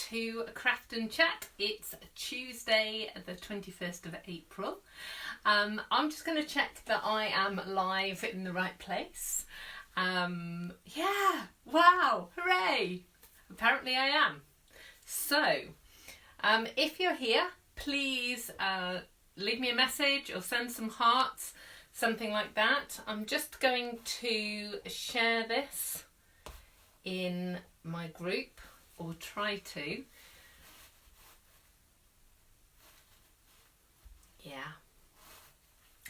to Craft and Chat. It's Tuesday the 21st of April. I'm just going to check that I am live in the right place. Yeah, wow, hooray! Apparently I am. So, if you're here, please leave me a message or send some hearts, something like that. I'm just going to share this in my group, or try to. Yeah.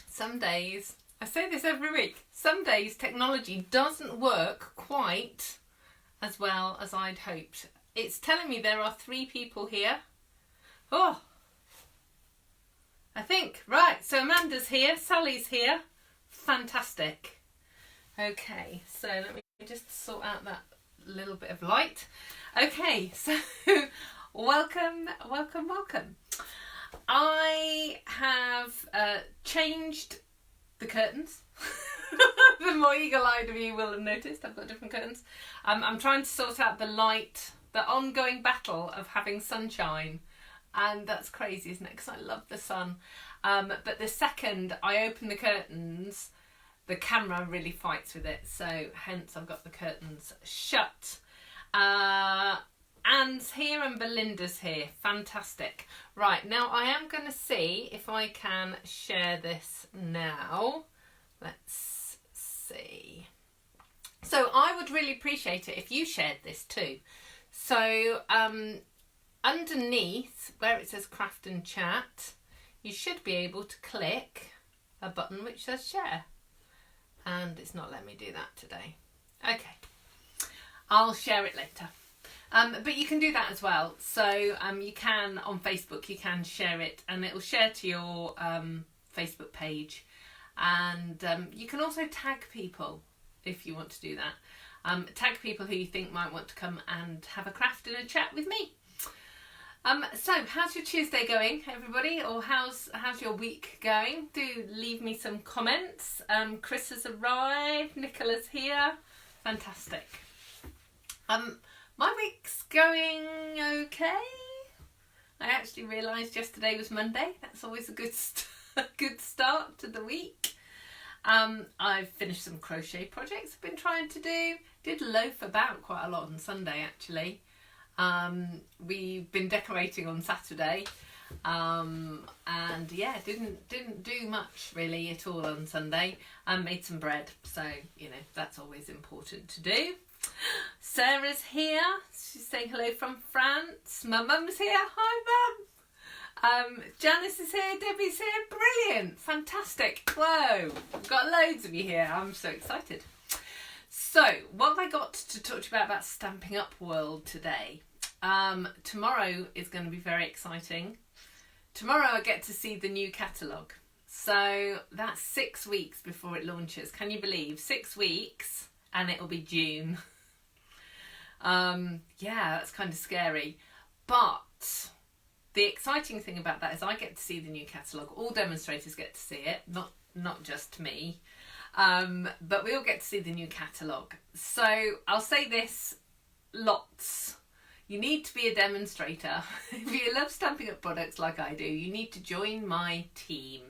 Some days, I say this every week, some days technology doesn't work quite as well as I'd hoped. It's telling me there are 3 people here. Oh, I think, right, so Amanda's here, Sally's here. Fantastic. Okay, so let me just sort out that little bit of light. Okay, so welcome. I have changed the curtains. The more eagle-eyed of you will have noticed I've got different curtains. I'm trying to sort out the light, the ongoing battle of having sunshine, and that's crazy, isn't it? Because I love the sun. But the second I open the curtains, the camera really fights with it, so hence I've got the curtains shut. Anne's here and Belinda's here. Fantastic. Right, now I am going to see if I can share this now. Let's see. So I would really appreciate it if you shared this too. So underneath where it says Craft and Chat, you should be able to click a button which says share. And it's not letting me do that today. Okay, I'll share it later. But you can do that as well. So you can, on Facebook, you can share it and it will share to your Facebook page. And you can also tag people if you want to do that. Tag people who you think might want to come and have a craft and a chat with me. So how's your Tuesday going, everybody? Or how's your week going? Do leave me some comments. Chris has arrived. Nicola's here. Fantastic. My week's going okay. I actually realised yesterday was Monday. That's always a good good start to the week. I've finished some crochet projects I've been trying to do. Did loaf about quite a lot on Sunday actually. We've been decorating on Saturday, and yeah, didn't do much really at all on Sunday. Made some bread, so you know that's always important to do. Sarah's here. She's saying hello from France. My mum's here. Hi, mum. Janice is here. Debbie's here. Brilliant, fantastic. Whoa, we've got loads of you here. I'm so excited. So, what have I got to talk to you about Stamping Up World today? Tomorrow is going to be very exciting. Tomorrow I get to see the new catalogue. So, that's 6 weeks before it launches. Can you believe? 6 weeks and it'll be June. Yeah, that's kind of scary. But the exciting thing about that is I get to see the new catalogue. All demonstrators get to see it, not just me. But we all get to see the new catalogue. So I'll say this lots. You need to be a demonstrator. If you love Stamping Up products like I do, you need to join my team.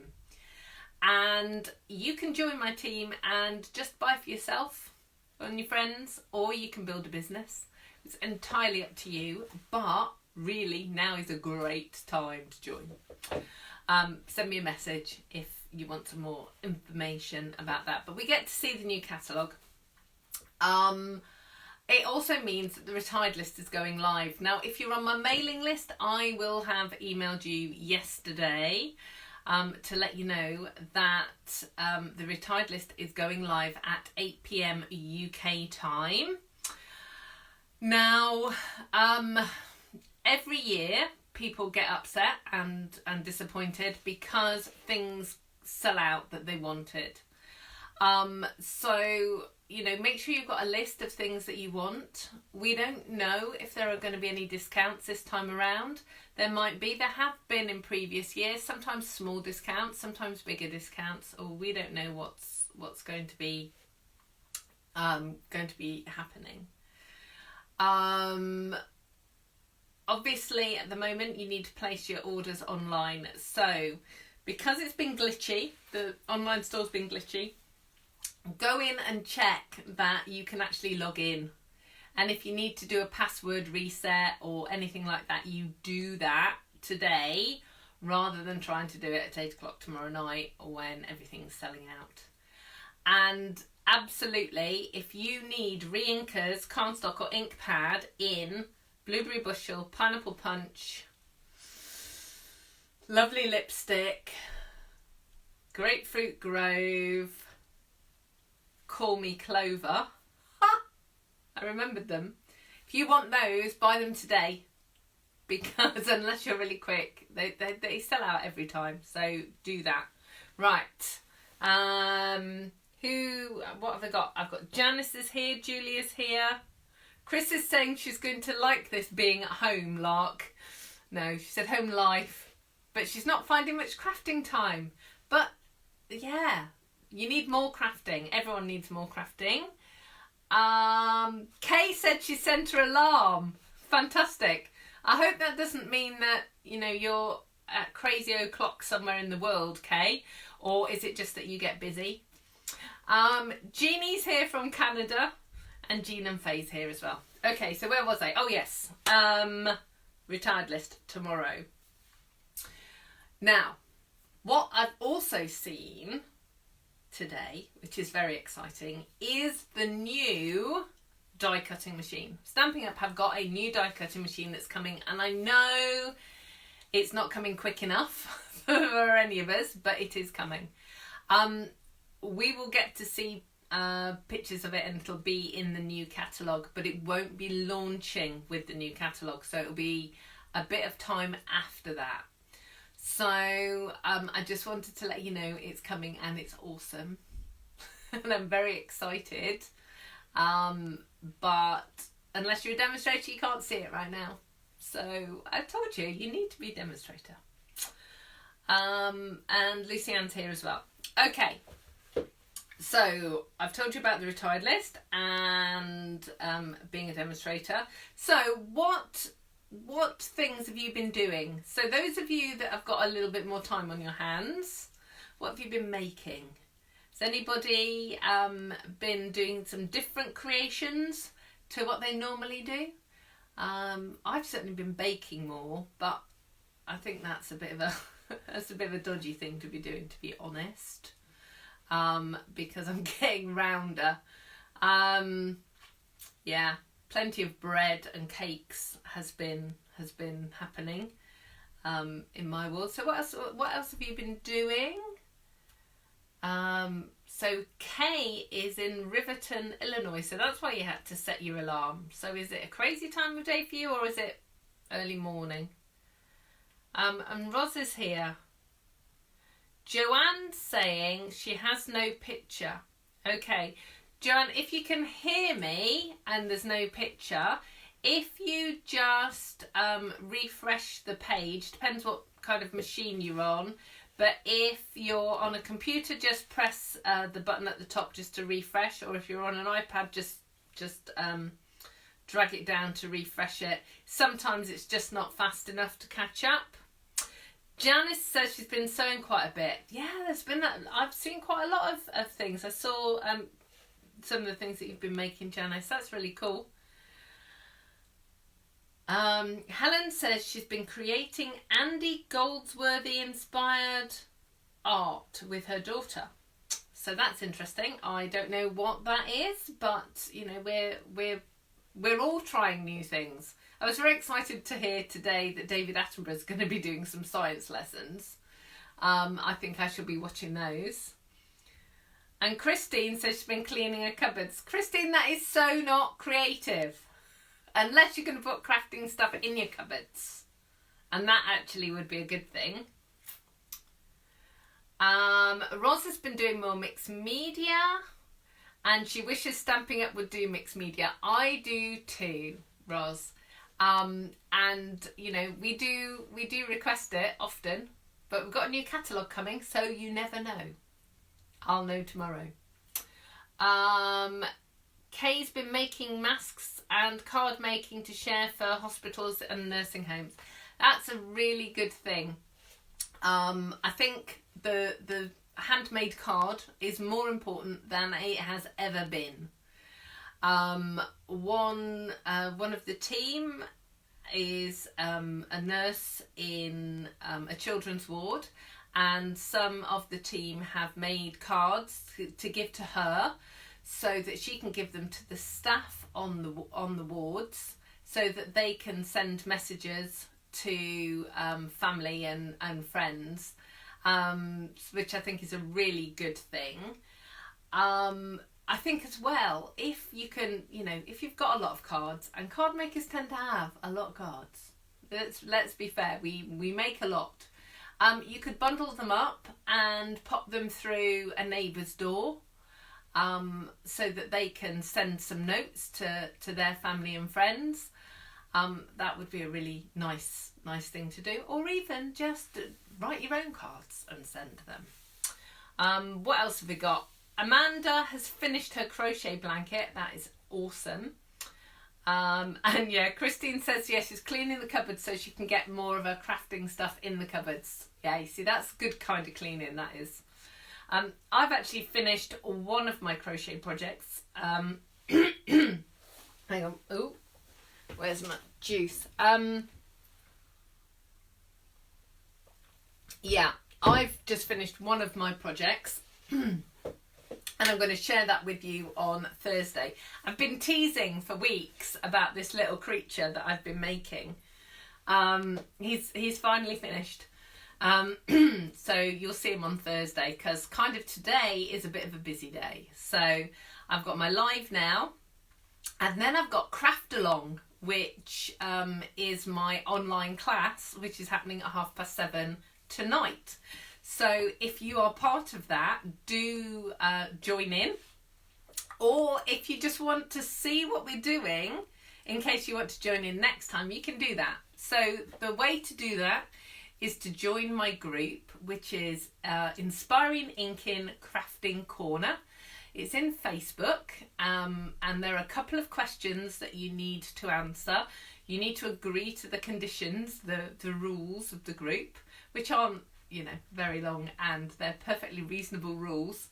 And you can join my team and just buy for yourself and your friends, or you can build a business. It's entirely up to you, but really now is a great time to join. Send me a message if you want some more information about that. But we get to see the new catalogue. It also means that the retired list is going live. Now, if you're on my mailing list, I will have emailed you yesterday to let you know that the retired list is going live at 8 p.m. UK time. Now, every year people get upset and disappointed because things sell out that they wanted. So, you know, make sure you've got a list of things that you want. We don't know if there are going to be any discounts this time around. There might be. There have been in previous years, sometimes small discounts, sometimes bigger discounts, or we don't know what's going to be happening. obviously at the moment you need to place your orders online. So because it's been glitchy, the online store's been glitchy, go in and check that you can actually log in. And if you need to do a password reset or anything like that, you do that today rather than trying to do it at 8 o'clock tomorrow night or when everything's selling out. And absolutely, if you need re-inkers, cardstock or ink pad in Blueberry Bushel, Pineapple Punch, Lovely Lipstick, Grapefruit Grove, Call Me Clover. I remembered them. If you want those, buy them today, because unless you're really quick, they sell out every time. So do that. Right. What have I got? I've got Janice is here, Julia's here. Chris is saying she's going to like this being at home, Lark. No, she said home life, but she's not finding much crafting time. But yeah, you need more crafting. Everyone needs more crafting. Kay said she sent her alarm. Fantastic. I hope that doesn't mean that, you know, you're at crazy o'clock somewhere in the world, Kay, or is it just that you get busy? Jeannie's here from Canada, and Jean and Faye's here as well. Okay, so where was I? Oh yes, retired list tomorrow. Now, what I've also seen today, which is very exciting, is the new die cutting machine. Stampin' Up have got a new die cutting machine that's coming, and I know it's not coming quick enough for any of us, but it is coming. We will get to see pictures of it, and it'll be in the new catalogue, but it won't be launching with the new catalogue, so it'll be a bit of time after that. So I just wanted to let you know it's coming, and it's awesome. And I'm very excited. But unless you're a demonstrator, you can't see it right now. So I told you, you need to be a demonstrator. And Lucianne's here as well. Okay. So I've told you about the retired list and being a demonstrator. So what things have you been doing? So those of you that have got a little bit more time on your hands, what have you been making? Has anybody been doing some different creations to what they normally do? I've certainly been baking more, but I think that's a bit of a dodgy thing to be doing, to be honest. Because I'm getting rounder. Yeah, plenty of bread and cakes has been happening in my world. So what else have you been doing? So Kay is in Riverton, Illinois, so that's why you had to set your alarm. So is it a crazy time of day for you, or is it early morning? And Roz is here. Joanne's saying she has no picture. Okay, Joanne, if you can hear me and there's no picture, if you just refresh the page, depends what kind of machine you're on, but if you're on a computer, just press the button at the top just to refresh, or if you're on an iPad, just drag it down to refresh it. Sometimes it's just not fast enough to catch up. Janice says she's been sewing quite a bit. Yeah, there's been that. I've seen quite a lot of things. I saw some of the things that you've been making, Janice. That's really cool. Helen says she's been creating Andy Goldsworthy inspired art with her daughter. So that's interesting. I don't know what that is, but you know, we're all trying new things. I was very excited to hear today that David Attenborough is going to be doing some science lessons. I think I shall be watching those. And Christine says she's been cleaning her cupboards. Christine, that is so not creative. Unless you're going to put crafting stuff in your cupboards. And that actually would be a good thing. Roz has been doing more mixed media. And she wishes Stampin' Up would do mixed media. I do too, Roz. And you know, we do request it often, but we've got a new catalogue coming, so you never know. I'll know tomorrow. Kay's been making masks and card making to share for hospitals and nursing homes. That's a really good thing. I think the handmade card is more important than it has ever been. One of the team is a nurse in a children's ward, and some of the team have made cards to give to her so that she can give them to the staff on the wards so that they can send messages to family and friends, which I think is a really good thing. I think as well, if you can, if you've got a lot of cards, and card makers tend to have a lot of cards. Let's be fair, we make a lot. You could bundle them up and pop them through a neighbour's door, so that they can send some notes to their family and friends. That would be a really nice thing to do, or even just write your own cards and send them. What else have we got? Amanda has finished her crochet blanket. That is awesome. And yeah, Christine says yes, she's cleaning the cupboards so she can get more of her crafting stuff in the cupboards. Yeah, you see, that's good kind of cleaning, that is. I've actually finished one of my crochet projects. Hang on. Ooh, where's my juice? Yeah, I've just finished one of my projects. And I'm going to share that with you on Thursday. I've been teasing for weeks about this little creature that I've been making. He's finally finished. So you'll see him on Thursday, because kind of today is a bit of a busy day. So I've got my live now, and then I've got Craft Along, which is my online class, which is happening at 7:30 tonight. So if you are part of that, do join in. Or if you just want to see what we're doing, in case you want to join in next time, you can do that. So the way to do that is to join my group, which is Inspiring Inkin Crafting Corner. It's in Facebook, and there are a couple of questions that you need to answer. You need to agree to the conditions, the rules of the group, which aren't, very long, and they're perfectly reasonable rules.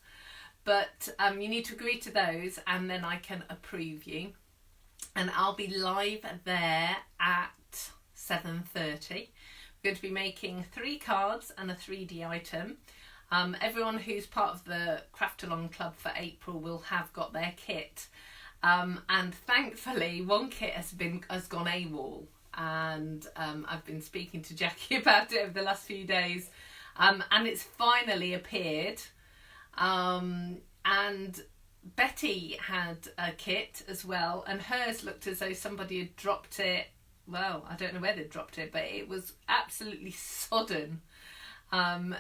But you need to agree to those, and then I can approve you. And I'll be live there at 7:30. We're going to be making 3 cards and a 3D item. Everyone who's part of the Craft Along Club for April will have got their kit. And thankfully, one kit has gone AWOL. And I've been speaking to Jackie about it over the last few days, and it's finally appeared. And Betty had a kit as well, and hers looked as though somebody had dropped it. Well, I don't know where they dropped it, but it was absolutely sodden.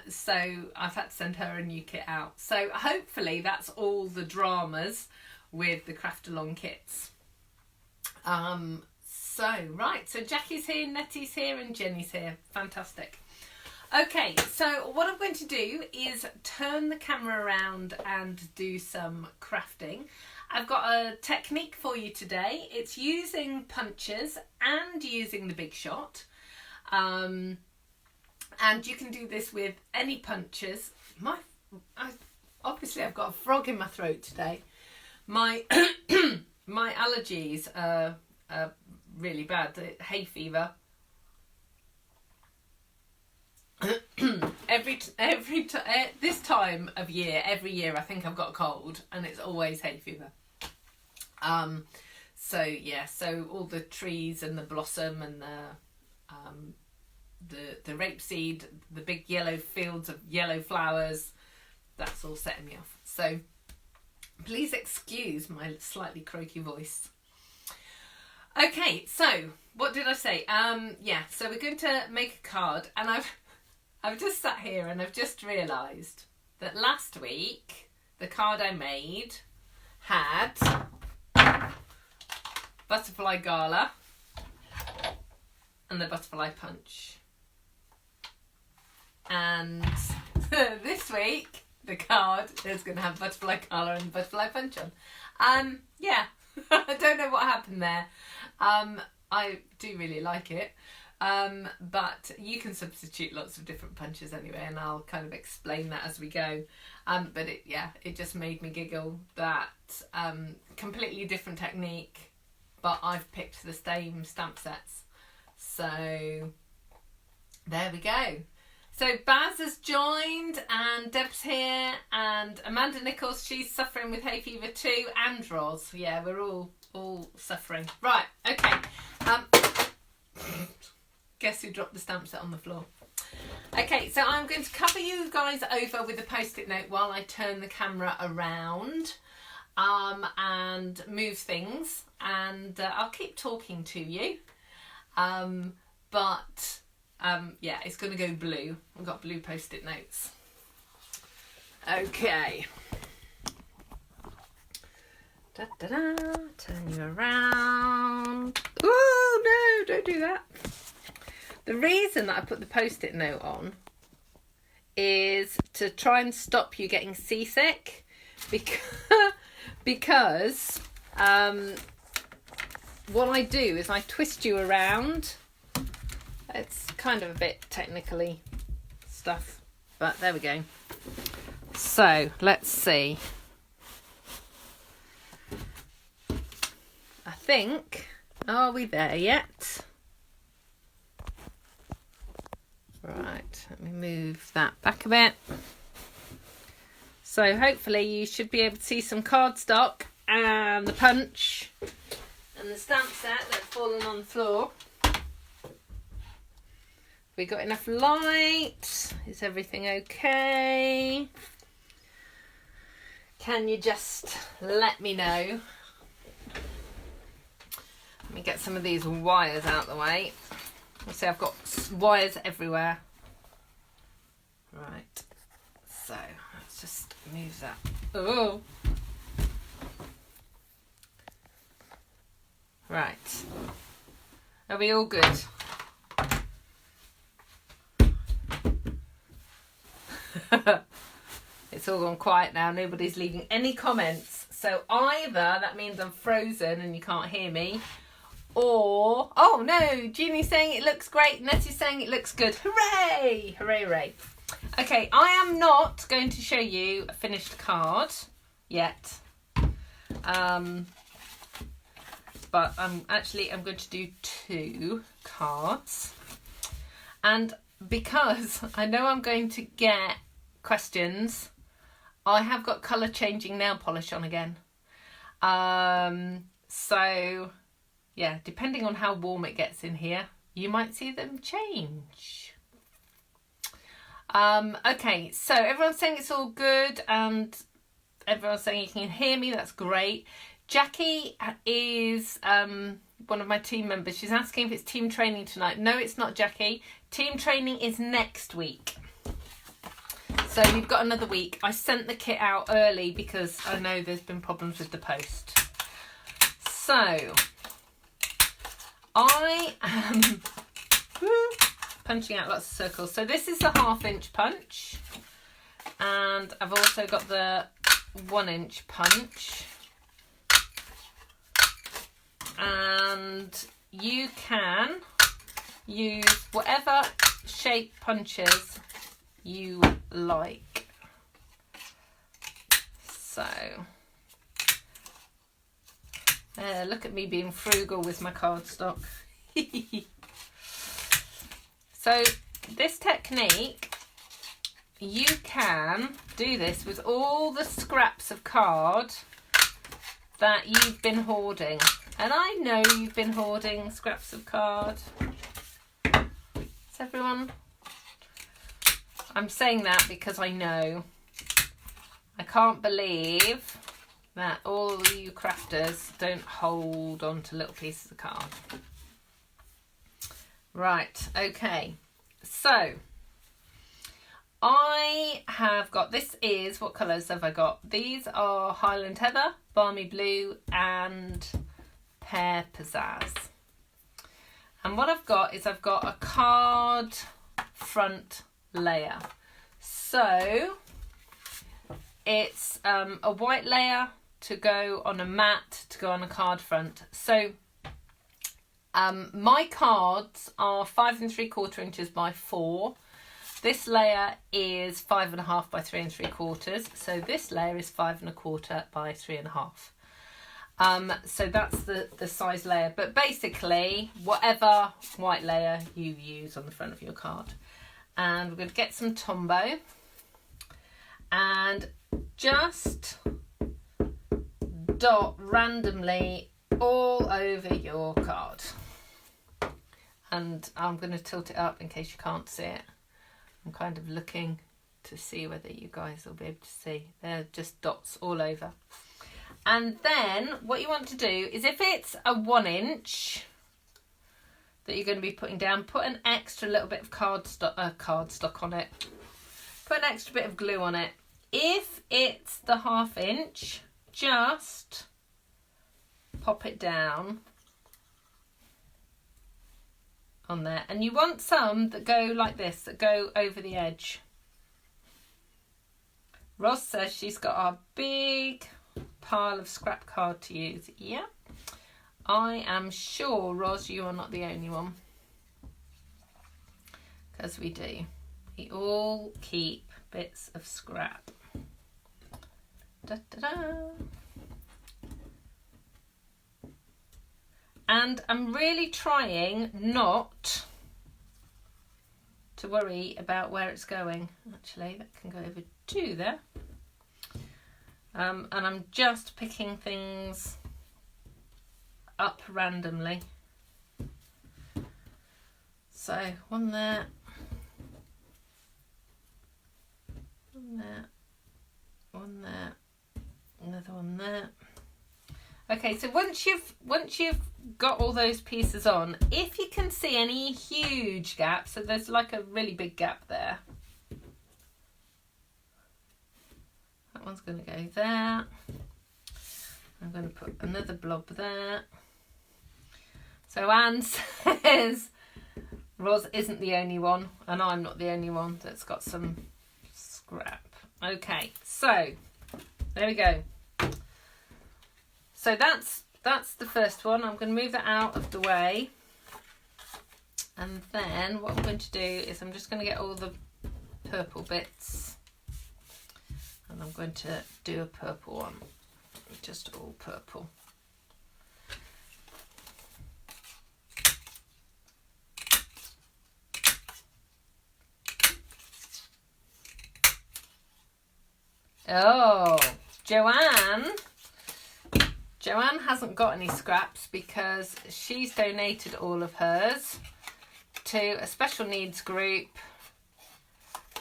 So I've had to send her a new kit out. So hopefully that's all the dramas with the Craft Along kits. So Jackie's here, Nettie's here, and Jenny's here. Fantastic. Okay, so what I'm going to do is turn the camera around and do some crafting. I've got a technique for you today. It's using punches and using the Big Shot. And you can do this with any punches. Obviously I've got a frog in my throat today. My allergies are really bad. Hay fever. This time of year, every year I think I've got a cold, and it's always hay fever. So all the trees and the blossom and the rapeseed, the big yellow fields of yellow flowers, that's all setting me off. So please excuse my slightly croaky voice. Okay, so what did I say? So we're going to make a card, and I've just sat here and I've just realised that last week the card I made had butterfly gala and the butterfly punch. And this week the card is going to have butterfly collar and butterfly punch on. Yeah, I don't know what happened there. I do really like it. But you can substitute lots of different punches anyway, and I'll kind of explain that as we go. But it just made me giggle that completely different technique, but I've picked the same stamp sets. So there we go. So Baz has joined, and Deb's here, and Amanda Nichols, she's suffering with hay fever too, and Roz. Yeah, we're all suffering. Right, okay. Guess who dropped the stamp set on the floor? Okay, so I'm going to cover you guys over with a post-it note while I turn the camera around and move things, and I'll keep talking to you. Yeah, it's going to go blue. I've got blue post-it notes. Okay. Da-da-da. Turn you around. Oh, no, don't do that. The reason that I put the post-it note on is to try and stop you getting seasick, because what I do is I twist you around. It's kind of a bit technically stuff, but there we go. So let's see. I think, are we there yet? Right, let me move that back a bit. So hopefully you should be able to see some cardstock and the punch and the stamp set that's fallen on the floor. We got enough light? Is everything okay? Can you just let me know? Let me get some of these wires out of the way. See, I've got wires everywhere. Right, so let's just move that. Oh, right. Are we all good? It's all gone quiet now. Nobody's leaving any comments. So either that means I'm frozen and you can't hear me, or, oh no, Jeannie's saying it looks great, Nettie's saying it looks good. Hooray! Hooray, hooray. Okay, I am not going to show you a finished card yet. But I'm going to do 2 cards. And because I know I'm going to get questions, I have got colour changing nail polish on again. So yeah, depending on how warm it gets in here, you might see them change. Okay, so everyone's saying it's all good, and everyone's saying you can hear me. That's great. Jackie is one of my team members. She's asking if it's team training tonight. No, it's not, Jackie. Team training is next week. So we've got another week. I sent the kit out early because I know there's been problems with the post. So I am punching out lots of circles. So this is the 1/2 inch punch, and I've also got the 1 inch punch, and you can use whatever shape punches you like. So look at me being frugal with my cardstock. So this technique, you can do this with all the scraps of card that you've been hoarding. And I know you've been hoarding scraps of card. Is everyone? I'm saying that because I know. I can't believe that all you crafters don't hold on to little pieces of card. Right, okay. So I have got, this is, what colours have I got? These are Highland Heather, Balmy Blue and Pear Pizzazz. And what I've got is I've got a card front layer. So it's a white layer to go on a mat, to go on a card front. So my cards are 5 3/4 inches by 4. This layer is 5 1/2 by 3 3/4. So this layer is 5 1/4 by 3 1/2. So that's the size layer. But basically, whatever white layer you use on the front of your card. And we're going to get some Tombow and just dot randomly all over your card. And I'm going to tilt it up in case you can't see it. I'm kind of looking to see whether you guys will be able to see. They're just dots all over. And then what you want to do is, if it's a 1 inch that you're going to be putting down, put an extra little bit of cardstock on it. Put an extra bit of glue on it. If it's the 1/2 inch, just pop it down on there. And you want some that go like this, that go over the edge. Roz says she's got a big pile of scrap card to use. Yeah, I am sure, Roz, you are not the only one. Because we do. We all keep bits of scrap. Da, da, da. And I'm really trying not to worry about where it's going. Actually, that can go over 2 there. And I'm just picking things up randomly. So 1 there, 1 there, 1 there, another 1 there. Okay, so once you've got all those pieces on, if you can see any huge gaps, so there's like a really big gap there. That one's going to go there. I'm going to put another blob there. So Anne says Roz isn't the only one, and I'm not the only one that's got some scrap. Okay, so there we go. So that's the first one. I'm going to move that out of the way. And then what I'm going to do is I'm just going to get all the purple bits. And I'm going to do a purple one. Just all purple. Oh, Joanne hasn't got any scraps because she's donated all of hers to a special needs group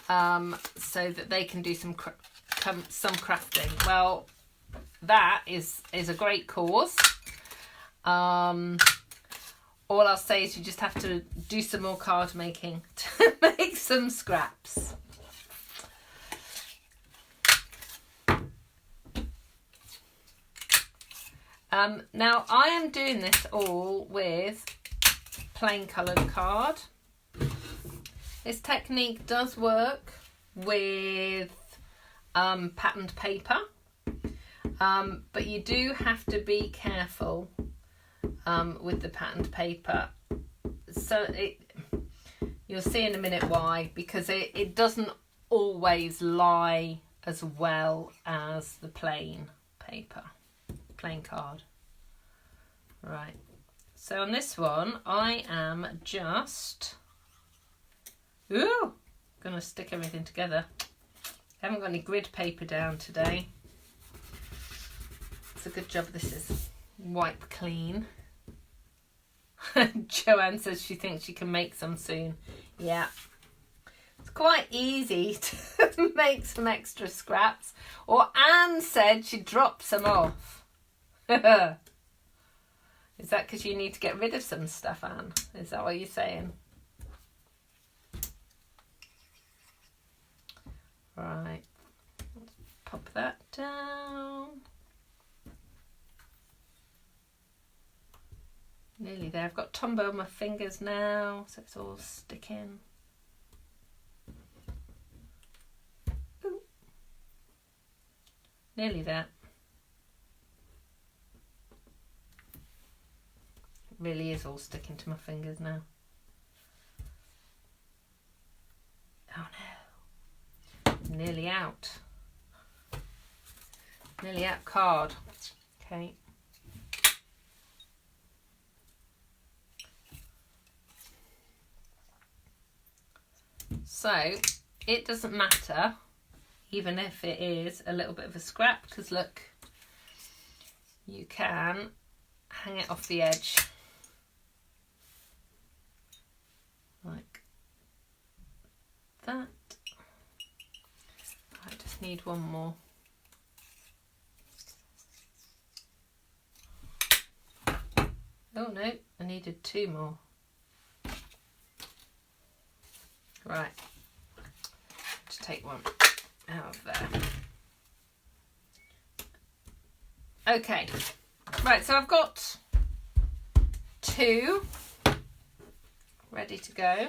so that they can do some crafting. Well, that is a great cause. All I'll say is you just have to do some more card making to make some scraps. Now I am doing this all with plain coloured card. This technique does work with patterned paper, but you do have to be careful with the patterned paper. So you'll see in a minute why, because it doesn't always lie as well as the plain paper. Plain card. Right, so on this one I am just gonna stick everything together. I haven't got any grid paper down today. It's a good job this is wipe clean. Joanne says she thinks she can make some soon. Yeah, it's quite easy to make some extra scraps. Or Anne said she dropped some off. Is that because you need to get rid of some stuff, Anne? Is that what you're saying? Right, let's pop that down. Nearly there. I've got Tombow on my fingers now, so it's all sticking. Ooh. Nearly there. It really is all sticking to my fingers now. Oh no. Nearly out. Nearly out card. Okay. So it doesn't matter even if it is a little bit of a scrap, because look, you can hang it off the edge like that. I just need one more. Oh no, I needed two more. Right, just take one out of there. Okay, right, so I've got two ready to go.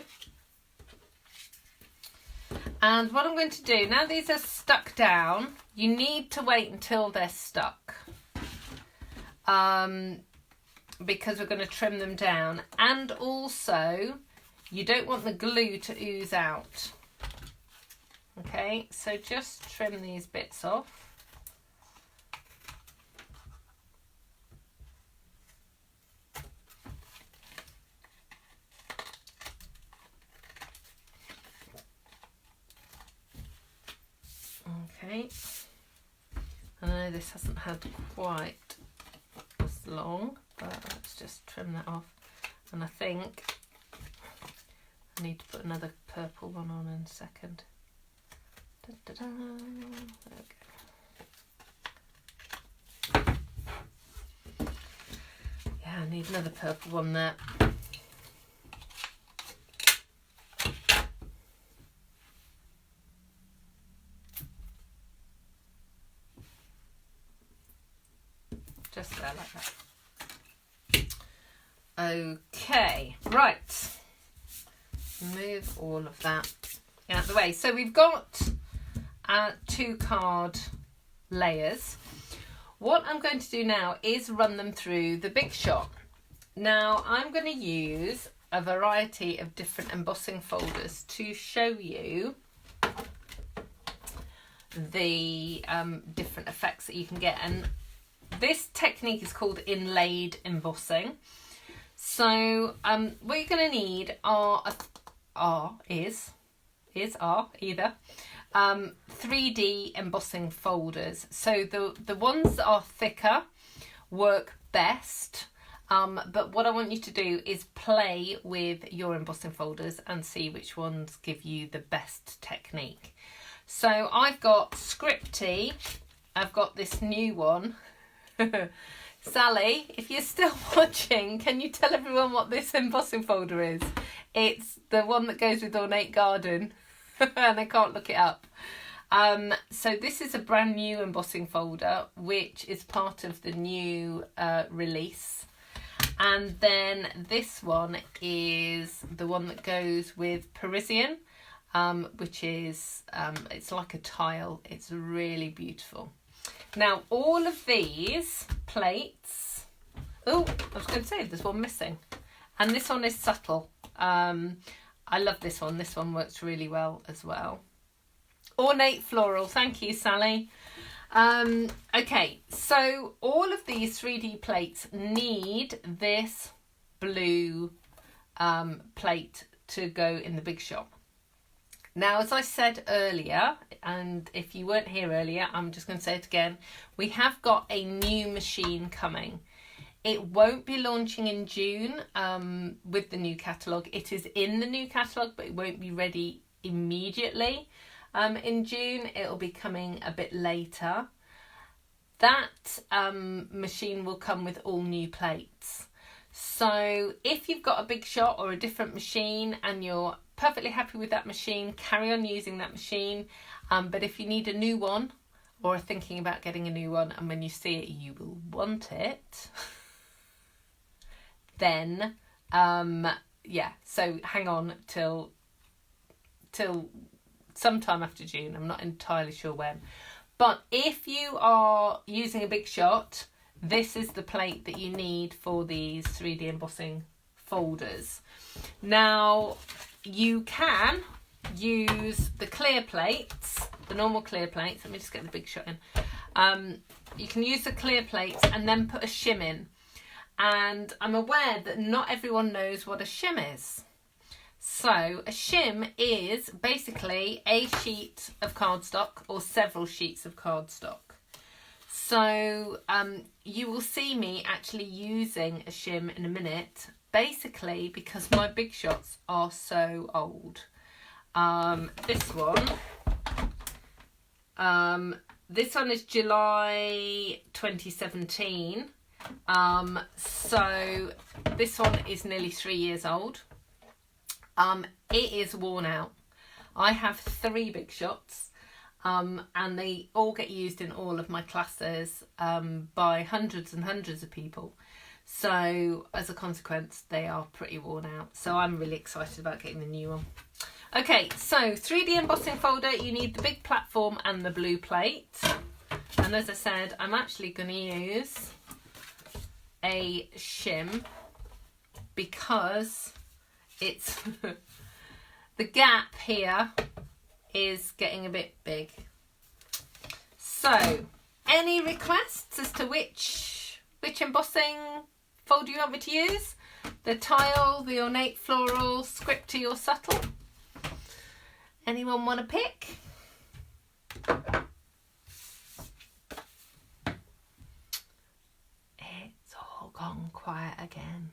And what I'm going to do, now these are stuck down, you need to wait until they're stuck. Because we're going to trim them down. And also, you don't want the glue to ooze out. Okay, so just trim these bits off. Okay, I know this hasn't had quite as long, but let's just trim that off. And I think I need to put another purple one on in a second. Da, da, da. There we go. Yeah, I need another purple one there. Just there, like that. Okay, right. Move all of that out of the way. So we've got 2 card layers. What I'm going to do now is run them through the Big Shot. Now I'm going to use a variety of different embossing folders to show you the different effects that you can get. And this technique is called Inlaid Embossing. So what you're going to need is 3D embossing folders. So the ones that are thicker work best, but what I want you to do is play with your embossing folders and see which ones give you the best technique. So I've got Scripty, I've got this new one. Sally, if you're still watching, can you tell everyone what this embossing folder is? It's the one that goes with Ornate Garden and I can't look it up. So this is a brand new embossing folder which is part of the new release. And then this one is the one that goes with Parisian, which is, it's like a tile. It's really beautiful. Now, all of these plates, oh, I was going to say there's one missing. And this one is subtle. I love this one. This one works really well as well. Ornate Floral. Thank you, Sally. Okay, so all of these 3D plates need this blue plate to go in the Big Shot. Now, as I said earlier, and if you weren't here earlier, I'm just going to say it again, we have got a new machine coming. It won't be launching in June with the new catalogue. It is in the new catalogue, but it won't be ready immediately. In June, it'll be coming a bit later. That machine will come with all new plates. So if you've got a Big Shot or a different machine and you're perfectly happy with that machine, carry on using that machine. But if you need a new one or are thinking about getting a new one and when you see it you will want it, then yeah, so hang on till sometime after June. I'm not entirely sure when, But if you are using a big shot, this is the plate that you need for these 3D embossing folders. Now, you can use the clear plates, the normal clear plates. Let me just get the big shot in. You can use the clear plates and then put a shim in. And I'm aware that not everyone knows what a shim is. So a shim is basically a sheet of cardstock or several sheets of cardstock. So you will see me actually using a shim in a minute, basically because my big shots are so old. This one is July 2017. So this one is nearly 3 years old. It is worn out. I have 3 big shots, and they all get used in all of my classes by hundreds and hundreds of people. So as a consequence, they are pretty worn out. So I'm really excited about getting the new one. Okay, so 3D embossing folder, you need the big platform and the blue plate. And as I said, I'm actually going to use a shim because it's the gap here is getting a bit big. So, any requests as to which embossing folder you want me to use? The tile, the ornate floral, scripty or subtle? Anyone want to pick? It's all gone quiet again.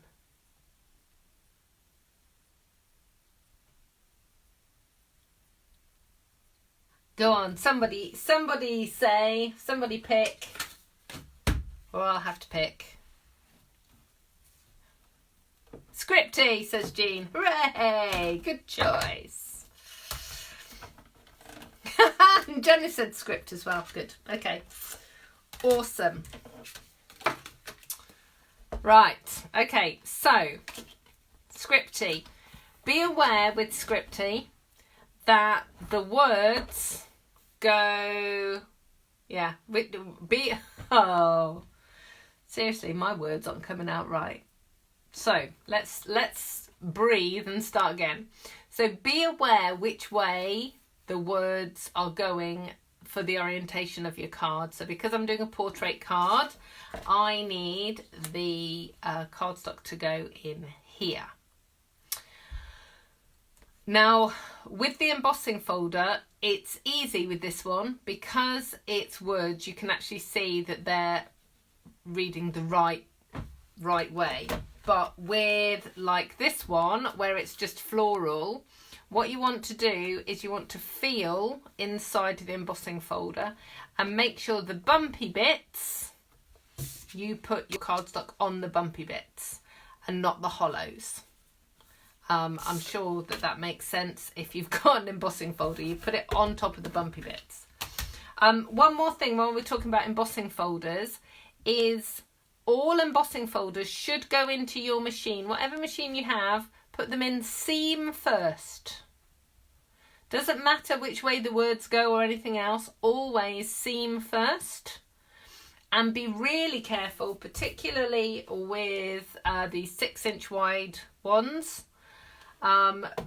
Go on, somebody say, somebody pick, or I'll have to pick. Scripty, says Jean. Hooray! Good choice. Jenny said script as well. Good. Okay. Awesome. Right. Okay. So, Scripty. Be aware with Scripty that the words go... Yeah. Oh. Seriously, my words aren't coming out right. So, let's breathe and start again. So, be aware which way the words are going for the orientation of your card. So because I'm doing a portrait card, I need the cardstock to go in here. Now with the embossing folder, it's easy with this one because it's words. You can actually see that they're reading the right way. But with like this one where it's just floral, what you want to do is you want to feel inside the embossing folder and make sure the bumpy bits, you put your cardstock on the bumpy bits and not the hollows. I'm sure that makes sense. If you've got an embossing folder, you put it on top of the bumpy bits. One more thing while we're talking about embossing folders is all embossing folders should go into your machine. Whatever machine you have, put them in seam first. Doesn't matter which way the words go or anything else, always seam first. And be really careful, particularly with these 6-inch wide ones.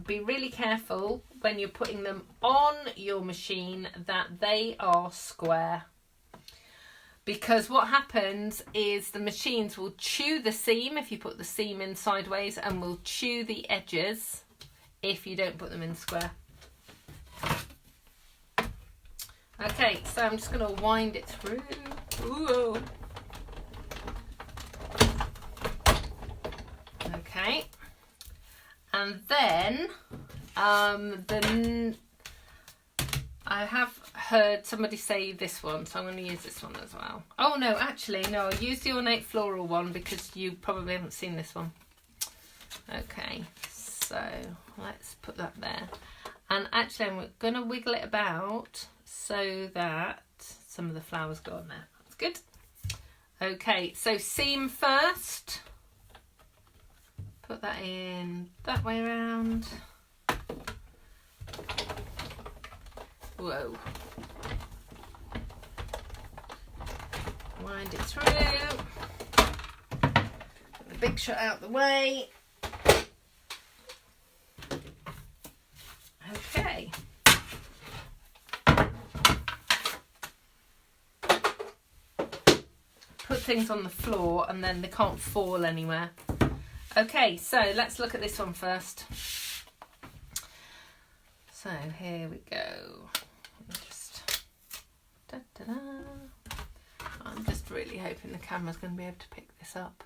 Be really careful when you're putting them on your machine that they are square. Because what happens is the machines will chew the seam if you put the seam in sideways, and will chew the edges if you don't put them in square. Okay, so I'm just going to wind it through. Ooh. Okay. And then I have heard somebody say this one, so I'm going to use this one as well. Oh no, actually, no, I'll use the ornate floral one because you probably haven't seen this one. Okay, so let's put that there. And actually, I'm going to wiggle it about so that some of the flowers go on there. That's good. Okay, so seam first. Put that in that way around. Whoa. wind it through. Put the big shot out the way. Okay. Put things on the floor and then they can't fall anywhere. Okay, so let's look at this one first. So here we go. I'm just really hoping the camera's going to be able to pick this up.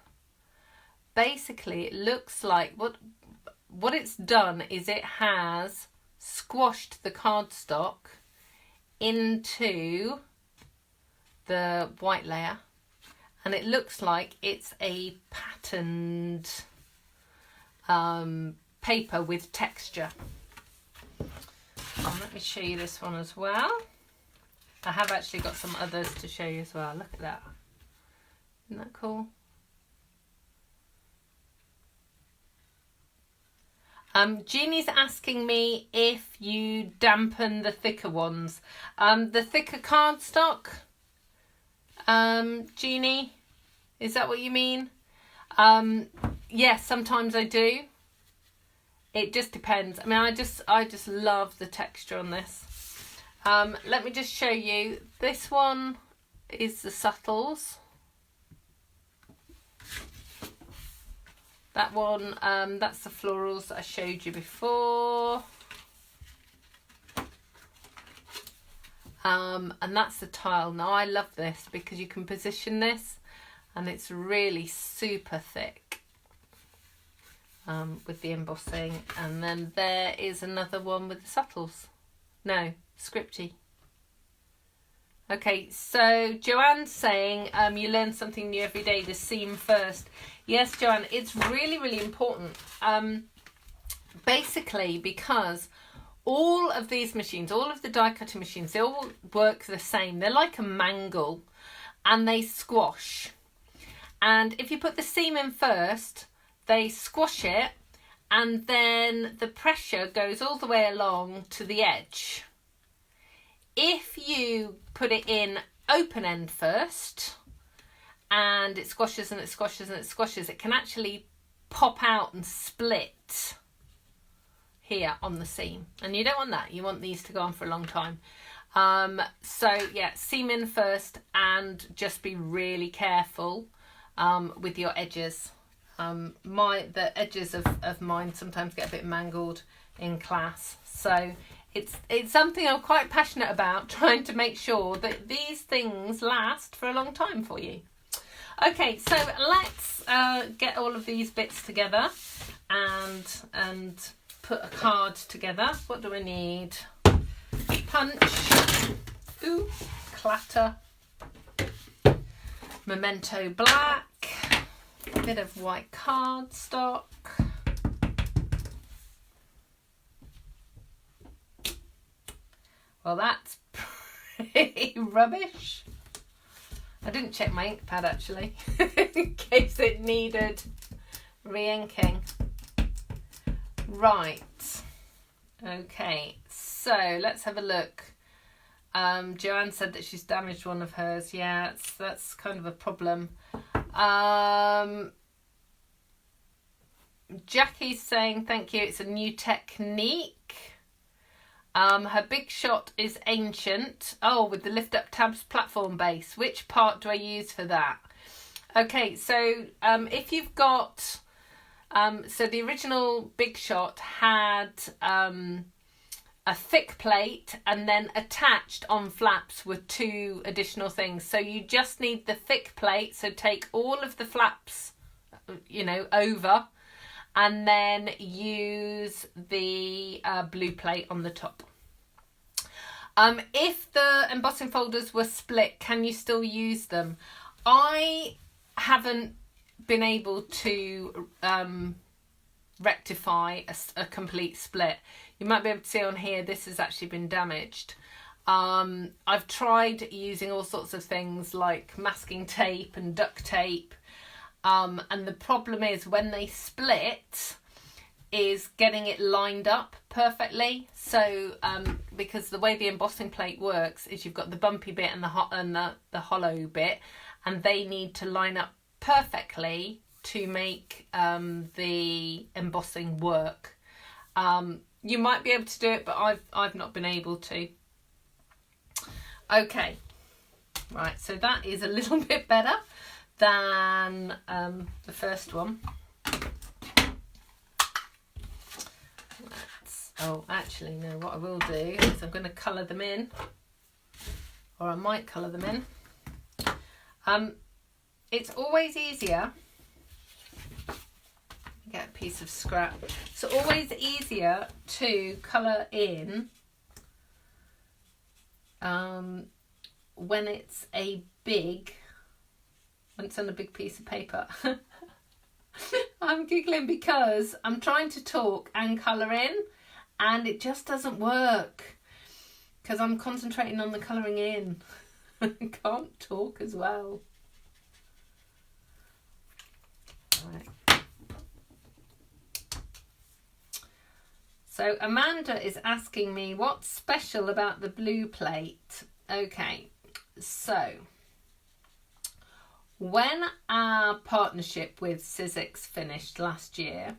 Basically, it looks like what it's done is it has squashed the cardstock into the white layer, and it looks like it's a patterned paper with texture. Let me show you this one as well. I have actually got some others to show you as well. Look at that. Isn't that cool? Jeannie's asking me if you dampen the thicker ones. The thicker cardstock, Jeannie, is that what you mean? Yes, sometimes I do. It just depends. I mean, I just love the texture on this. Let me just show you. This one is the subtles. That one, that's the florals that I showed you before. And that's the tile. Now I love this because you can position this and it's really super thick with the embossing. And then there is another one with the subtles. No, scripty. Okay, so Joanne's saying you learn something new every day, the seam first. Yes, Joanne, it's really, really important. Basically, because all of these machines, all of the die cutting machines, they all work the same. They're like a mangle and they squash. And if you put the seam in first, they squash it and then the pressure goes all the way along to the edge. If you put it in open end first and it squashes and it squashes and it squashes, it can actually pop out and split here on the seam. And you don't want that. You want these to go on for a long time. So yeah, seam in first and just be really careful with your edges. The edges of mine sometimes get a bit mangled in class. So it's something I'm quite passionate about, trying to make sure that these things last for a long time for you. Okay, so let's get all of these bits together and put a card together. What do I need? Punch. Ooh, clatter. Memento black. A bit of white cardstock. Well, that's pretty rubbish. I didn't check my ink pad actually, in case it needed re-inking. Right. Okay, so let's have a look. Joanne said that she's damaged one of hers. Yeah, that's kind of a problem. Jackie's saying thank you, it's a new technique. Her big shot is ancient. Oh, with the lift up tabs platform base. Which part do I use for that? Okay, so if you've got so the original big shot had a thick plate and then attached on flaps were 2 additional things. So you just need the thick plate, so take all of the flaps, over, and then use the blue plate on the top. If the embossing folders were split, can you still use them? I haven't been able to rectify a complete split. You might be able to see on here, this has actually been damaged. I've tried using all sorts of things like masking tape and duct tape. And the problem is when they split is getting it lined up perfectly. So because the way the embossing plate works is you've got the bumpy bit and the hollow bit, and they need to line up perfectly to make the embossing work. You might be able to do it, but I've not been able to. Okay, right, so that is a little bit better than the first one. Oh, actually, no, what I will do is I'm going to colour them in, or I might colour them in. It's always easier, get a piece of scrap, it's always easier to colour in when it's on a big piece of paper. I'm giggling because I'm trying to talk and colour in, and it just doesn't work because I'm concentrating on the colouring in. I can't talk as well. Right. So Amanda is asking me what's special about the blue plate. Okay, so when our partnership with Sizzix finished last year,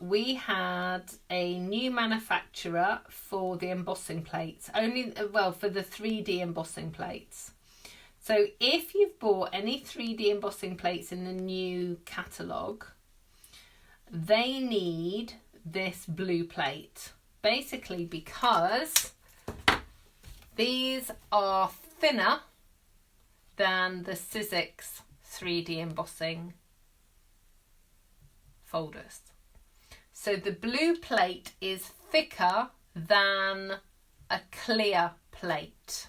we had a new manufacturer for the embossing plates, for the 3D embossing plates. So if you've bought any 3D embossing plates in the new catalogue, they need this blue plate, basically because these are thinner than the Sizzix 3D embossing folders. So the blue plate is thicker than a clear plate.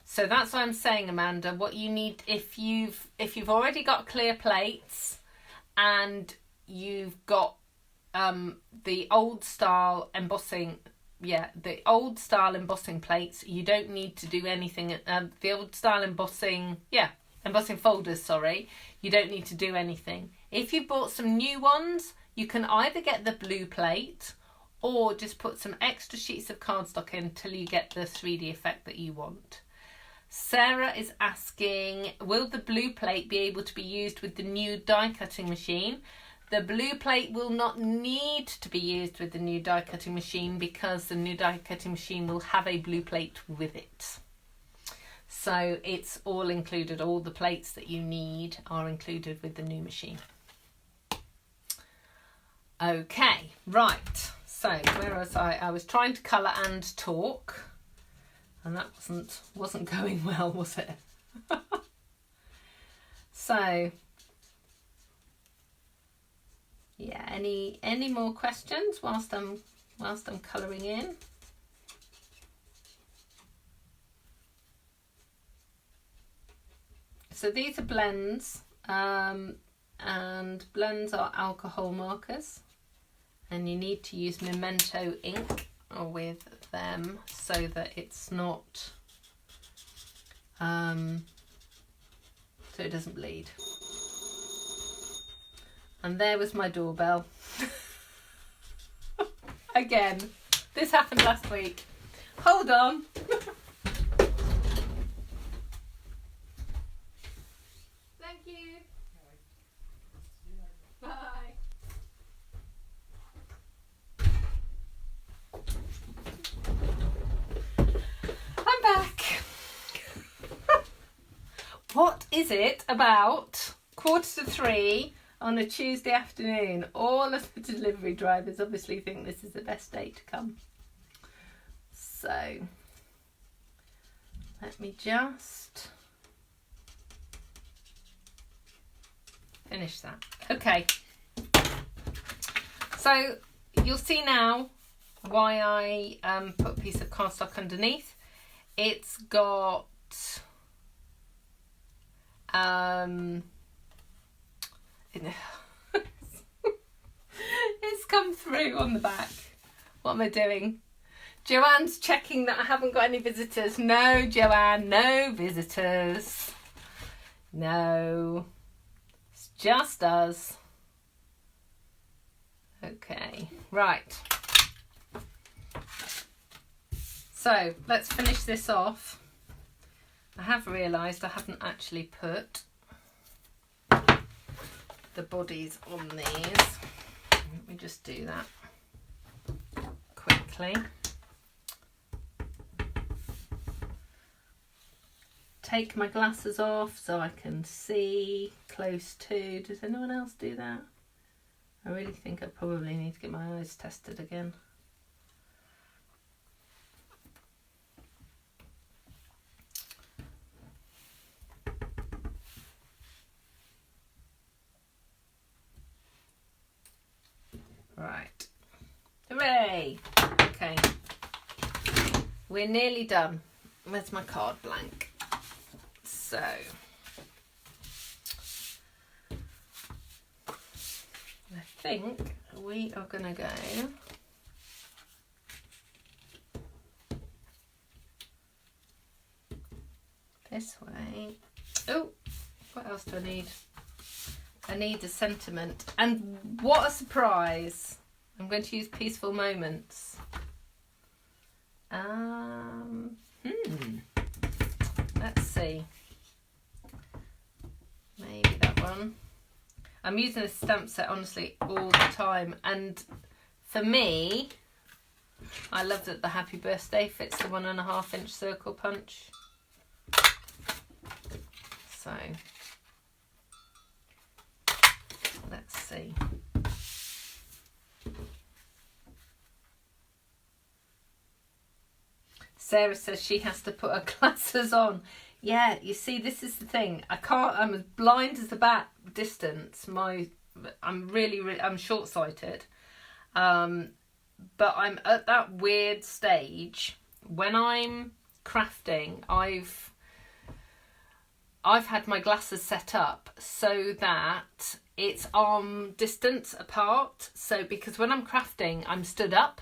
So that's what I'm saying, Amanda. What you need, if you've already got clear plates and you've got the old style embossing, the old style embossing plates, you don't need to do anything. The old style embossing folders, sorry, you don't need to do anything. If you bought some new ones, you can either get the blue plate or just put some extra sheets of cardstock in till you get the 3D effect that you want. Sarah is asking, will the blue plate be able to be used with the new die cutting machine? The blue plate will not need to be used with the new die cutting machine because the new die cutting machine will have a blue plate with it. So it's all included, all the plates that you need are included with the new machine. Okay, right, so where was I? I was trying to colour and talk, and that wasn't going well, was it? So, yeah, any more questions whilst I'm colouring in? So these are blends, and blends are alcohol markers, and you need to use Memento ink with them so that it's not, so it doesn't bleed. And there was my doorbell. Again, this happened last week. Hold on. Thank you. Bye. I'm back. What is it about 2:45 on a Tuesday afternoon? All of the delivery drivers obviously think this is the best day to come. So let me just finish that. Okay, so you'll see now why I put a piece of cardstock underneath. It's got it's come through on the back. What am I doing? Joanne's checking that I haven't got any visitors. No, Joanne, no visitors. No, it's just us. Okay, right. So let's finish this off. I have realised I haven't actually put the bodies on these. Let me just do that quickly. Take my glasses off so I can see close to. Does anyone else do that? I really think I probably need to get my eyes tested again. Right. Hooray! Okay. We're nearly done. Where's my card blank? So, I think we are going to go this way. Oh, what else do I need? I need a sentiment. And what a surprise! I'm going to use Peaceful Moments. Let's see. Maybe that one. I'm using this stamp set honestly all the time, and for me, I love that the Happy Birthday fits the 1.5 inch circle punch. So let's see. Sarah says she has to put her glasses on. Yeah, you see, this is the thing. I can't. I'm as blind as the bat distance. I'm short-sighted. But I'm at that weird stage when I'm crafting. I've had my glasses set up so that it's arm distance apart. So because when I'm crafting, I'm stood up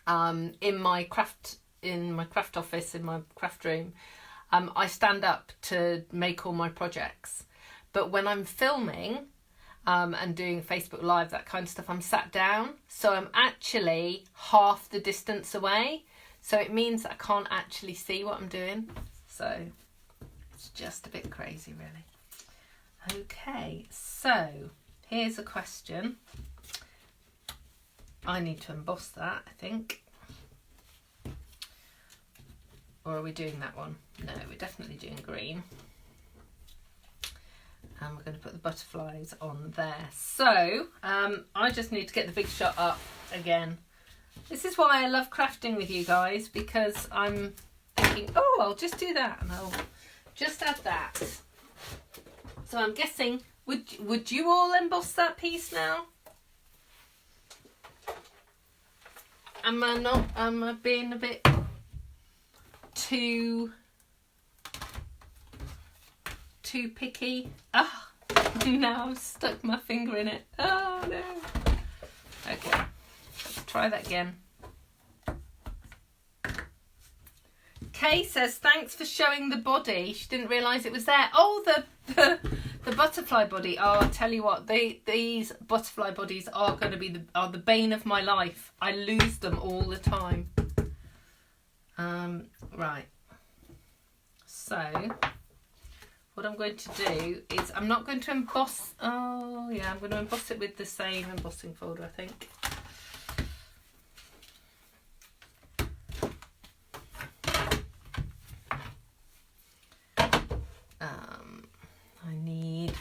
in my craft office, in my craft room. I stand up to make all my projects. But when I'm filming and doing Facebook Live, that kind of stuff, I'm sat down. So I'm actually half the distance away. So it means that I can't actually see what I'm doing. So it's just a bit crazy, really. Okay, so here's a question. I need to emboss that, I think. Or are we doing that one? No, we're definitely doing green. And we're going to put the butterflies on there. So, I just need to get the big shot up again. This is why I love crafting with you guys, because I'm thinking, oh, I'll just do that and I'll just add that. So I'm guessing, would you all emboss that piece now? Am I being a bit too picky? Ah, now I've stuck my finger in it. Oh no. Okay, let's try that again. Kay says thanks for showing the body. She didn't realise it was there. Oh, the butterfly body. Oh, I'll tell you what, these butterfly bodies are going to be the bane of my life. I lose them all the time. Right. So what I'm going to do is I'm not going to emboss. Oh yeah, I'm going to emboss it with the same embossing folder, I think. I need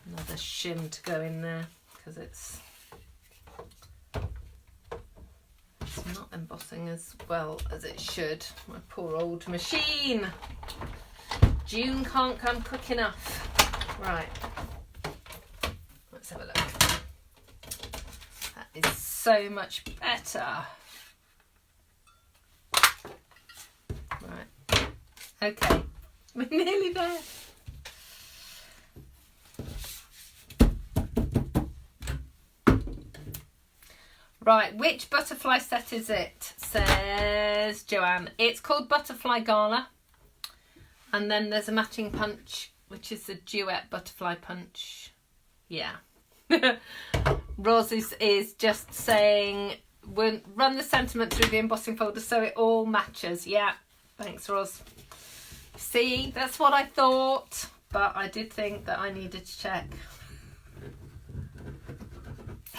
another shim to go in there because it's not embossing as well as it should. My poor old machine. June can't come quick enough. Right. Let's have a look. That is so much better. Right. Okay. We're nearly there. Right, which butterfly set is it? Says Joanne. It's called Butterfly Gala. And then there's a matching punch, which is the duet butterfly punch. Yeah. Ros is just saying we'll run the sentiment through the embossing folder so it all matches. Yeah, thanks, Roz. See, that's what I thought, but I did think that I needed to check.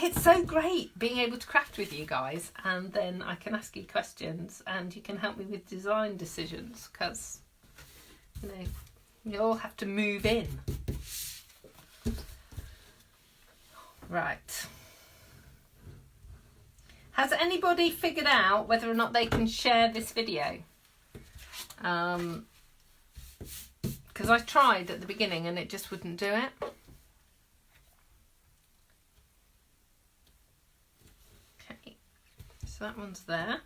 It's so great being able to craft with you guys, and then I can ask you questions and you can help me with design decisions, because, you know, you all have to move in. Right. Has anybody figured out whether or not they can share this video? Because I tried at the beginning and it just wouldn't do it. Okay, so that one's there.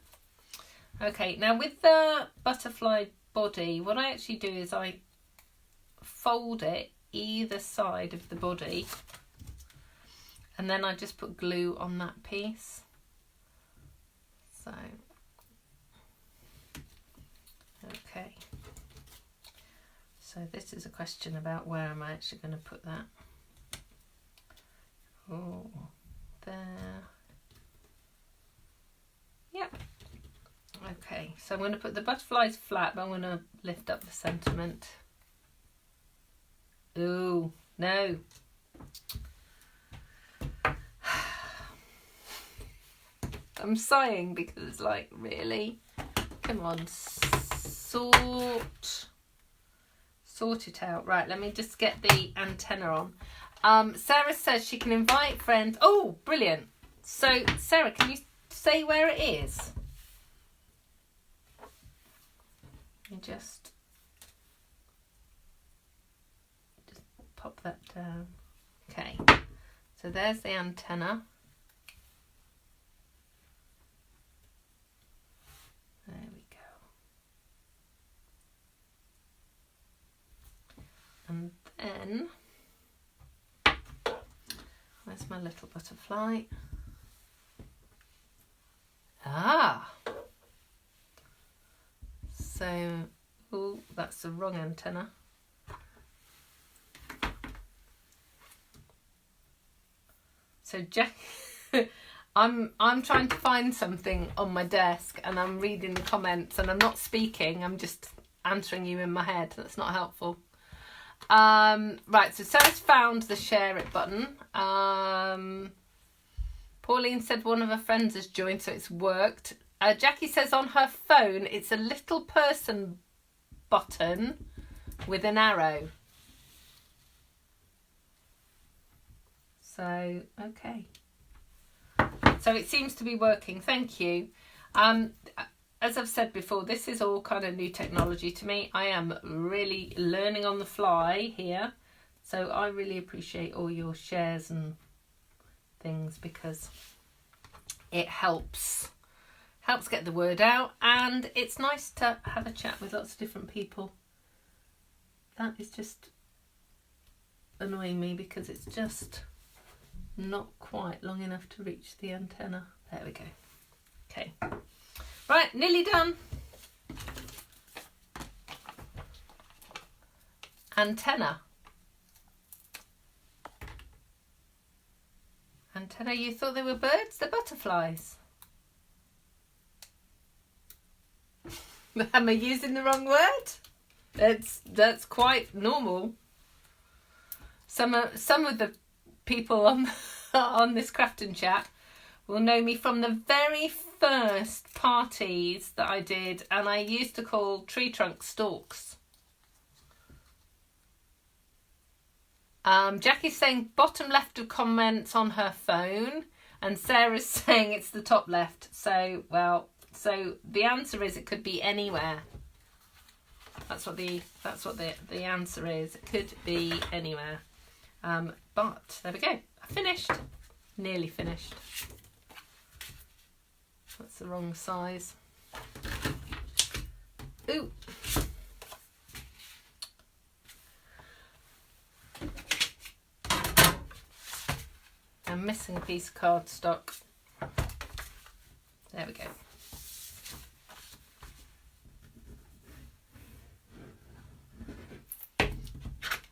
Okay, now with the butterfly body, what I actually do is I fold it either side of the body, and then I just put glue on that piece. So, okay. So this is a question about where am I actually going to put that. Oh, there. Yep. Okay, so I'm going to put the butterflies flat, but I'm going to lift up the sentiment. Ooh, no. I'm sighing because, like, really? Come on, sort it out. Right, let me just get the antenna on. Sarah says she can invite friends. Oh, brilliant. So, Sarah, can you say where it is? You just pop that down. Okay, so there's the antenna. There we go. And then, where's my little butterfly? Ah! So, oh, that's the wrong antenna. So Jack, I'm trying to find something on my desk and I'm reading the comments and I'm not speaking, I'm just answering you in my head. That's not helpful. Right, so Sarah's found the share it button. Pauline said one of her friends has joined, so it's worked. Jackie says on her phone it's a little person button with an arrow. So, okay. So it seems to be working. Thank you. As I've said before, this is all kind of new technology to me. I am really learning on the fly here. So I really appreciate all your shares and things, because it helps get the word out, and it's nice to have a chat with lots of different people. That is just annoying me because it's just not quite long enough to reach the antenna. There we go. Okay. Right, nearly done. Antenna. Antenna, you thought they were birds? They're butterflies. Am I using the wrong word? That's quite normal. Some of the people on this crafting chat will know me from the very first parties that I did, and I used to call tree trunk stalks. Jackie's saying bottom left of comments on her phone, and Sarah's saying it's the top left. So, well, so the answer is it could be anywhere. That's what the answer is. It could be anywhere. But there we go. I finished. Nearly finished. That's the wrong size. Ooh. I'm missing a piece of cardstock. There we go.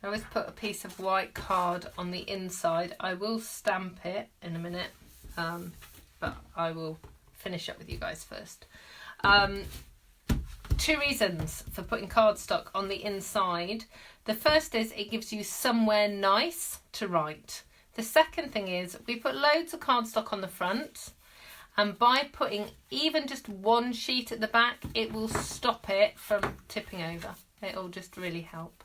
I always put a piece of white card on the inside. I will stamp it in a minute, but I will finish up with you guys first. 2 reasons for putting cardstock on the inside. The first is it gives you somewhere nice to write. The second thing is we put loads of cardstock on the front, and by putting even just one sheet at the back, it will stop it from tipping over. It'll just really help.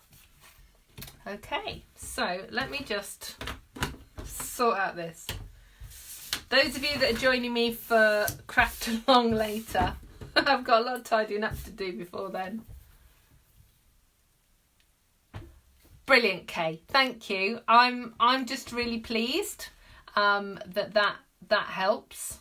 Okay, so let me just sort out this. Those of you that are joining me for Craft Along later, I've got a lot of tidying up to do before then. Brilliant, Kay. Thank you. I'm just really pleased that helps.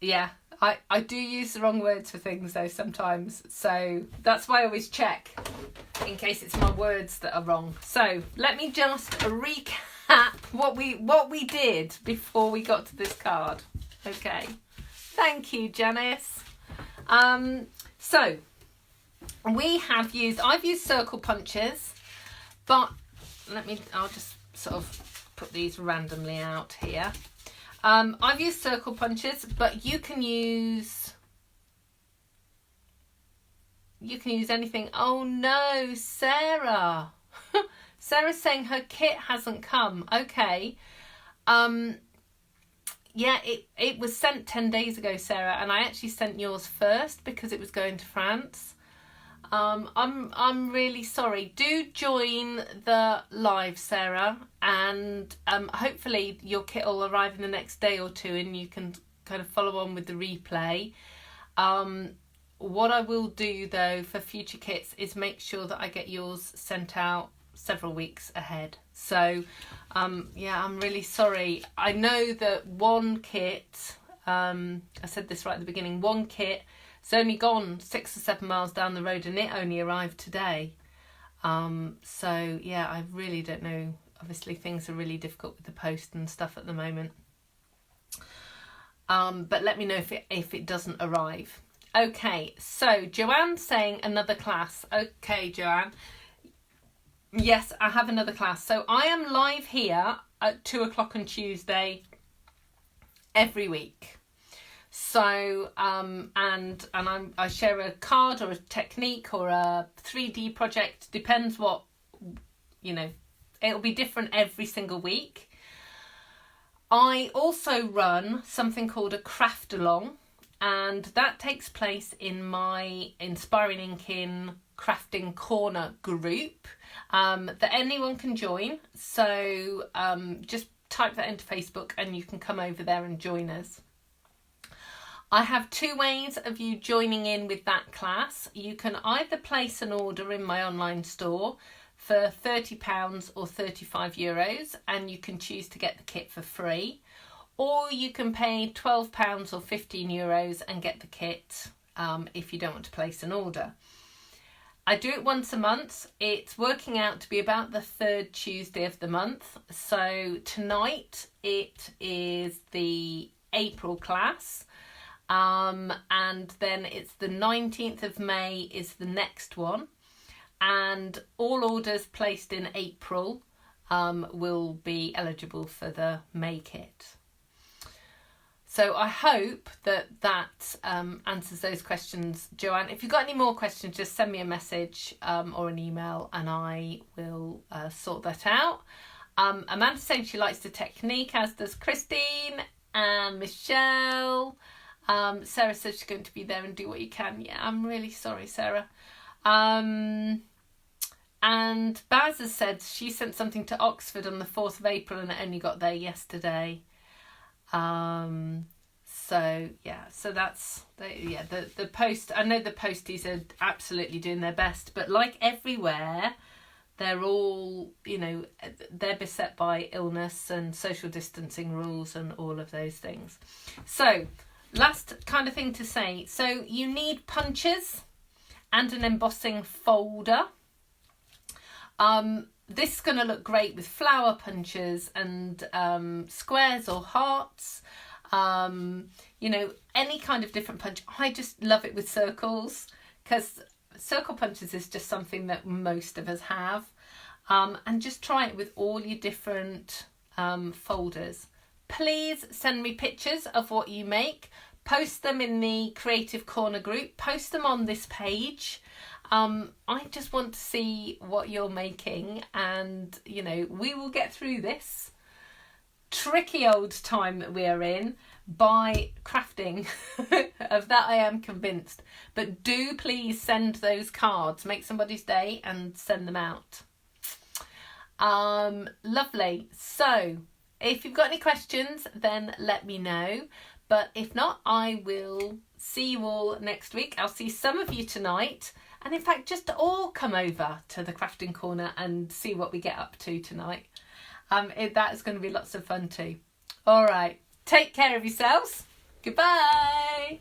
Yeah, I do use the wrong words for things though sometimes, so that's why I always check in case it's my words that are wrong. So let me just recap what we did before we got to this card. Okay, thank you, Janice. So I've used circle punches, but I'll just sort of put these randomly out here. I've used circle punches, but you can use anything. Oh no, Sarah. Sarah's saying her kit hasn't come. Okay. Yeah, it was sent 10 days ago, Sarah, and I actually sent yours first because it was going to France. I'm really sorry. Do join the live, Sarah, and hopefully your kit will arrive in the next day or two and you can kind of follow on with the replay. What I will do though for future kits is make sure that I get yours sent out several weeks ahead. So yeah, I'm really sorry. I know that one kit, I said this right at the beginning, one kit, it's only gone 6 or 7 miles down the road and it only arrived today. So yeah, I really don't know. Obviously things are really difficult with the post and stuff at the moment. But let me know if it doesn't arrive. Okay, so Joanne's saying another class. Okay, Joanne. Yes, I have another class. So I am live here at 2 o'clock on Tuesday every week. So I share a card or a technique or a 3D project, depends what, it'll be different every single week. I also run something called a Craft Along, and that takes place in my Inspiring Inkin Crafting Corner group that anyone can join. So just type that into Facebook and you can come over there and join us. I have 2 ways of you joining in with that class. You can either place an order in my online store for £30 or €35 and you can choose to get the kit for free, or you can pay £12 or €15 and get the kit if you don't want to place an order. I do it once a month. It's working out to be about the 3rd Tuesday of the month. So tonight it is the April class. And then it's the 19th of May is the next one, and all orders placed in April will be eligible for the May kit. So I hope that answers those questions, Joanne. If you've got any more questions, just send me a message or an email and I will sort that out. Amanda's saying she likes the technique, as does Christine and Michelle. Sarah says she's going to be there and do what you can. Yeah, I'm really sorry, Sarah. And Baz has said she sent something to Oxford on the 4th of April and it only got there yesterday. So yeah, so that's the post. I know the posties are absolutely doing their best, but like everywhere, they're all, they're beset by illness and social distancing rules and all of those things. So last kind of thing to say. So you need punches and an embossing folder. This is going to look great with flower punches and squares or hearts. Any kind of different punch. I just love it with circles because circle punches is just something that most of us have. And just try it with all your different folders. please send me pictures of what you make. Post them in the Creative Corner group. Post them on this page. I just want to see what you're making, and you know, we will get through this tricky old time that we are in by crafting. Of that I am convinced. But do please send those cards, make somebody's day and send them out. Lovely. So if you've got any questions, then let me know. But if not, I will see you all next week. I'll see some of you tonight. And in fact, just all come over to the Crafting Corner and see what we get up to tonight. That is going to be lots of fun too. All right. Take care of yourselves. Goodbye.